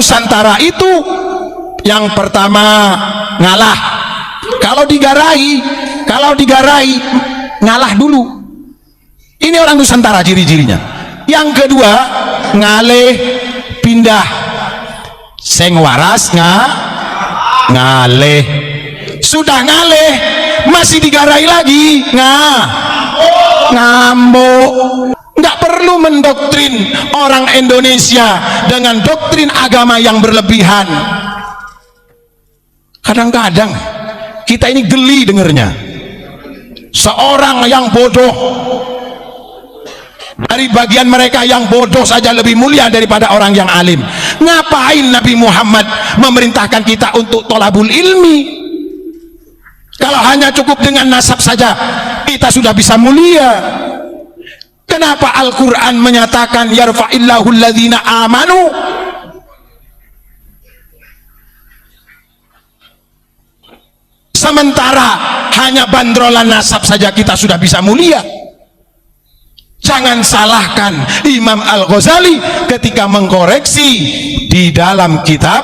Nusantara itu yang pertama ngalah. Kalau digarai ngalah dulu. Ini orang Nusantara ciri-cirinya. Yang kedua ngalih pindah. Seng waras ngalih. Sudah ngalih masih digarai lagi ngambuk. Nggak perlu mendoktrin orang Indonesia dengan doktrin agama yang berlebihan. Kadang-kadang kita ini geli dengernya. Seorang yang bodoh, dari bagian mereka yang bodoh saja lebih mulia daripada orang yang alim. Ngapain Nabi Muhammad memerintahkan kita untuk tolabul ilmi? Kalau hanya cukup dengan nasab saja kita sudah bisa mulia. Kenapa Al-Quran menyatakan yarfa'illahu alladhina amanu? Sementara hanya bandrolan nasab saja kita sudah bisa mulia. Jangan salahkan Imam Al-Ghazali ketika mengkoreksi di dalam kitab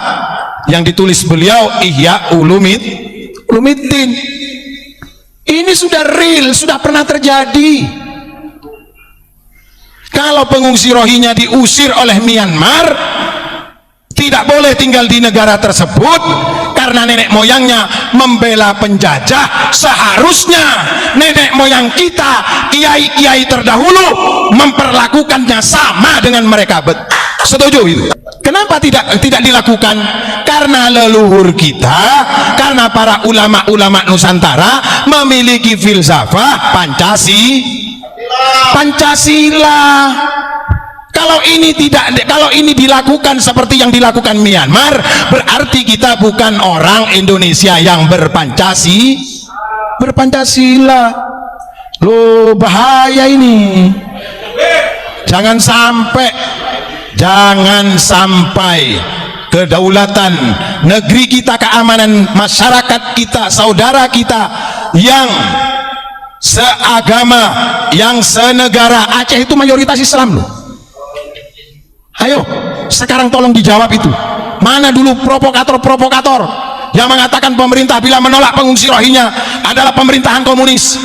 yang ditulis beliau Ihya Ulumiddin. Ini sudah real, sudah pernah terjadi. Kalau pengungsi Rohingya diusir oleh Myanmar, tidak boleh tinggal di negara tersebut karena nenek moyangnya membela penjajah. Seharusnya nenek moyang kita, kiai-kiai terdahulu memperlakukannya sama dengan mereka. Setuju itu? Kenapa tidak dilakukan? Karena leluhur kita, karena para ulama-ulama Nusantara memiliki filsafah Pancasila. Kalau ini dilakukan seperti yang dilakukan Myanmar, berarti kita bukan orang Indonesia yang berpancasila. Loh, bahaya ini. Jangan sampai kedaulatan negeri kita, keamanan masyarakat kita, saudara kita yang seagama, yang senegara. Aceh itu mayoritas Islam loh. Ayo sekarang tolong dijawab itu. Mana dulu provokator yang mengatakan pemerintah bila menolak pengungsi Rohingya adalah pemerintahan komunis?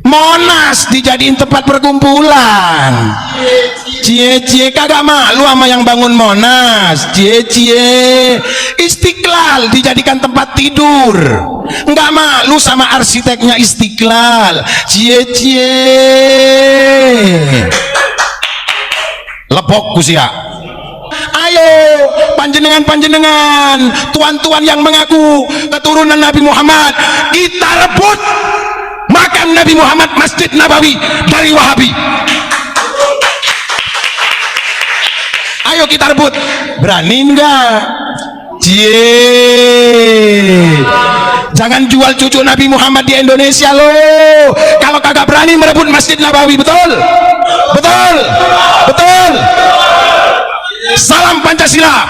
Monas dijadiin tempat perkumpulan. Cie kagak malu sama yang bangun Monas. Cie Istiqlal dijadikan tempat tidur. Nggak malu sama arsiteknya Istiqlal. Cie lepok kusia. Ayo panjenengan tuan-tuan yang mengaku keturunan Nabi Muhammad, kita rebut makam Nabi Muhammad Masjid Nabawi dari Wahabi. Ayo kita rebut. Berani enggak? Jangan jual cucu Nabi Muhammad di Indonesia loh. Kalau kagak berani merebut Masjid Nabawi. Betul? Salam Pancasila.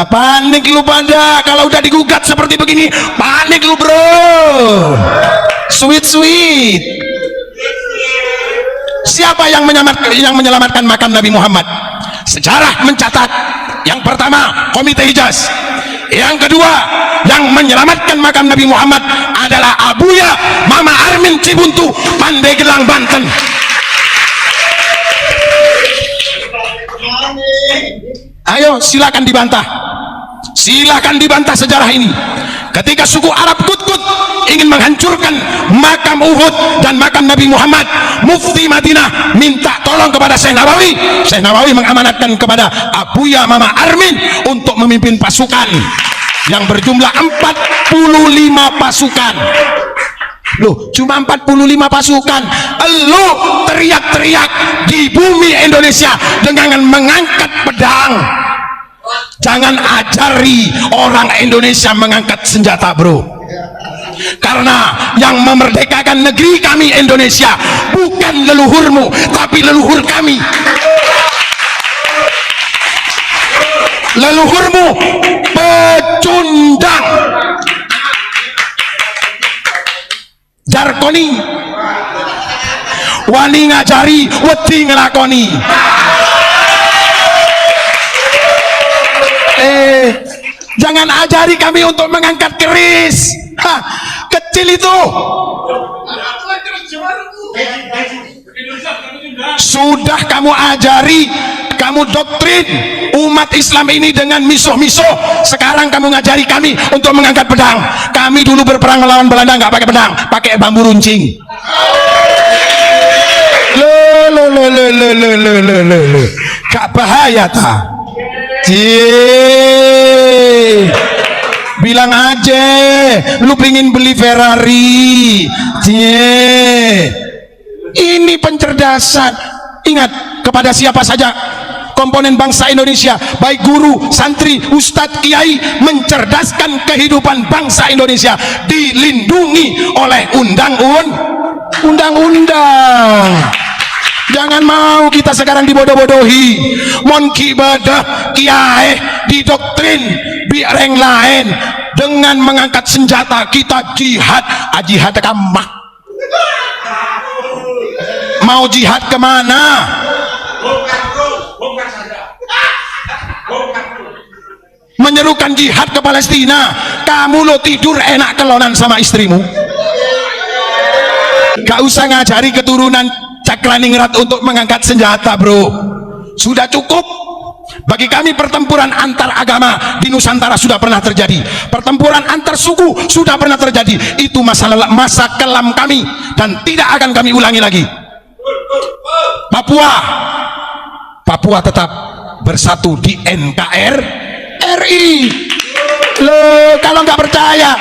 Panik lu pada kalau udah digugat seperti begini. Panik lu bro. Sweet. Siapa yang menyelamatkan makam Nabi Muhammad? Sejarah mencatat, yang pertama Komite Hijaz, yang kedua yang menyelamatkan makam Nabi Muhammad adalah Abuya Mama Armin Cibuntu, Pandeglang, Banten. Ayo silakan dibantah sejarah ini. Ketika suku Arab Kut ingin menghancurkan makam Uhud dan makam Nabi Muhammad, Mufti Madinah minta tolong kepada Syekh Nawawi. Syekh Nawawi mengamanatkan kepada Abuya Mama Armin untuk memimpin pasukan yang berjumlah 45 pasukan. Loh, cuma 45 pasukan. Lu teriak-teriak di bumi Indonesia dengan mengangkat pedang. Jangan ajari orang Indonesia mengangkat senjata bro. Karena yang memerdekakan negeri kami Indonesia bukan leluhurmu, tapi leluhur kami. Leluhurmu pecundang, Jarkoni. wani ngajari wedi ngelakoni. Jangan ajari kami untuk mengangkat keris. Kecil itu. Sudah kamu ajari, kamu doktrin umat Islam ini dengan misuh-misuh. Sekarang kamu ngajari kami untuk mengangkat pedang. Kami dulu berperang melawan Belanda nggak pakai pedang, pakai bambu runcing. Gak bahaya ta? Bilang aja lu pengen beli Ferrari. Ini pencerdasan. Ingat, kepada siapa saja komponen bangsa Indonesia, baik guru, santri, ustadz, kiai, mencerdaskan kehidupan bangsa Indonesia, dilindungi oleh undang-undang. Jangan mau kita sekarang dibodoh-bodohi. Mon kibadah kiai didoktrin biareng lain dengan mengangkat senjata. Kita jihad, jihad kamah. Mau jihad kemana? Menyerukan jihad ke Palestina. Kamu lo tidur enak kelonan sama istrimu. Gak usah ngajari keturunan Cakraningrat untuk mengangkat senjata, bro. Sudah cukup. Bagi kami pertempuran antar agama di Nusantara sudah pernah terjadi. Pertempuran antar suku sudah pernah terjadi. Itu masa kelam kami dan tidak akan kami ulangi lagi. Papua tetap bersatu di NKRI. Loh, kalau nggak percaya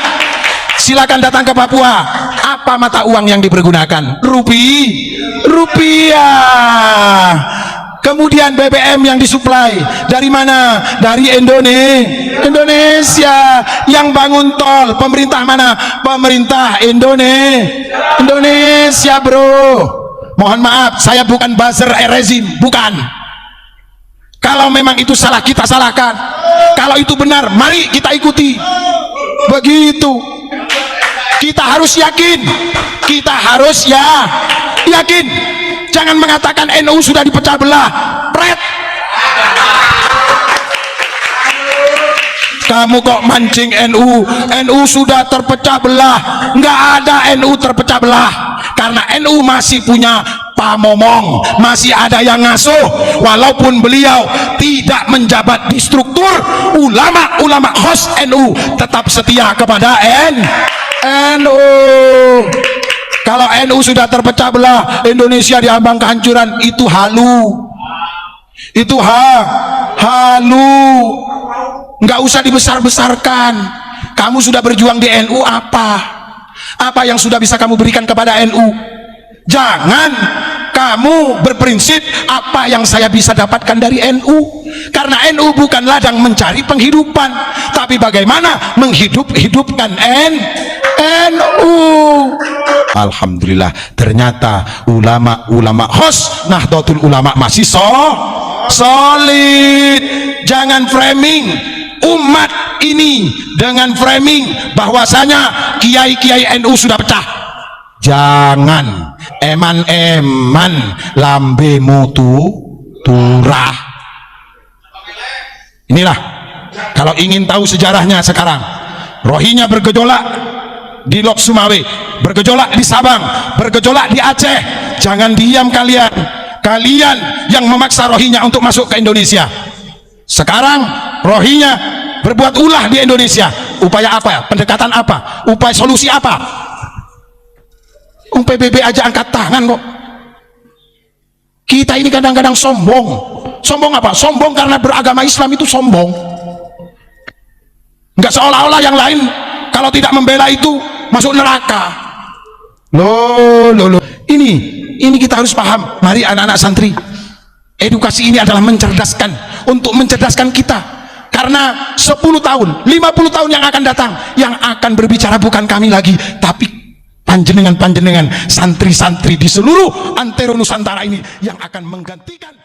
silakan datang ke Papua. Apa mata uang yang dipergunakan? Rupiah. Kemudian BBM yang disuplai dari mana? Dari Indonesia. Yang bangun tol pemerintah mana? Pemerintah Indonesia, bro. Mohon maaf, saya bukan buzzer rezim, bukan. Kalau memang itu salah, kita salahkan. Kalau itu benar, mari kita ikuti. Begitu. Kita harus yakin. Kita harus yakin. Jangan mengatakan NU sudah dipecah belah. Pret. Kamu kok mancing NU? NU sudah terpecah belah. Nggak ada NU terpecah belah. Karena NU masih punya pamomong, masih ada yang ngasuh. Walaupun beliau tidak menjabat di struktur, ulama khos NU tetap setia kepada NU. Kalau NU sudah terpecah belah, Indonesia diambang kehancuran, itu halu. Itu halu. Nggak usah dibesar-besarkan. Kamu sudah berjuang di NU apa? Apa yang sudah bisa kamu berikan kepada NU? Jangan kamu berprinsip apa yang saya bisa dapatkan dari NU. Karena NU bukan ladang mencari penghidupan, tapi bagaimana menghidupkan NU. Alhamdulillah, ternyata ulama khos Nahdlatul Ulama masih solid. Jangan framing umat ini dengan framing bahwasanya kiai-kiai NU sudah pecah. Jangan eman lambe mutu turah. Inilah kalau ingin tahu sejarahnya sekarang. Rohingya bergejolak di Lok Sumawe, bergejolak di Sabang, bergejolak di Aceh. Jangan diam kalian yang memaksa Rohingya untuk masuk ke Indonesia. Sekarang Rohingya berbuat ulah di Indonesia. Upaya apa? Pendekatan apa? Upaya solusi apa? PBB aja angkat tangan kok. Kita ini kadang-kadang sombong. Sombong apa? Sombong karena beragama Islam itu sombong. Enggak seolah-olah yang lain kalau tidak membela itu masuk neraka. Loh. Ini kita harus paham. Mari anak-anak santri. Edukasi ini adalah mencerdaskan, untuk mencerdaskan kita. Karena 10 tahun, 50 tahun yang akan datang, yang akan berbicara bukan kami lagi, tapi panjenengan santri-santri di seluruh antero Nusantara ini yang akan menggantikan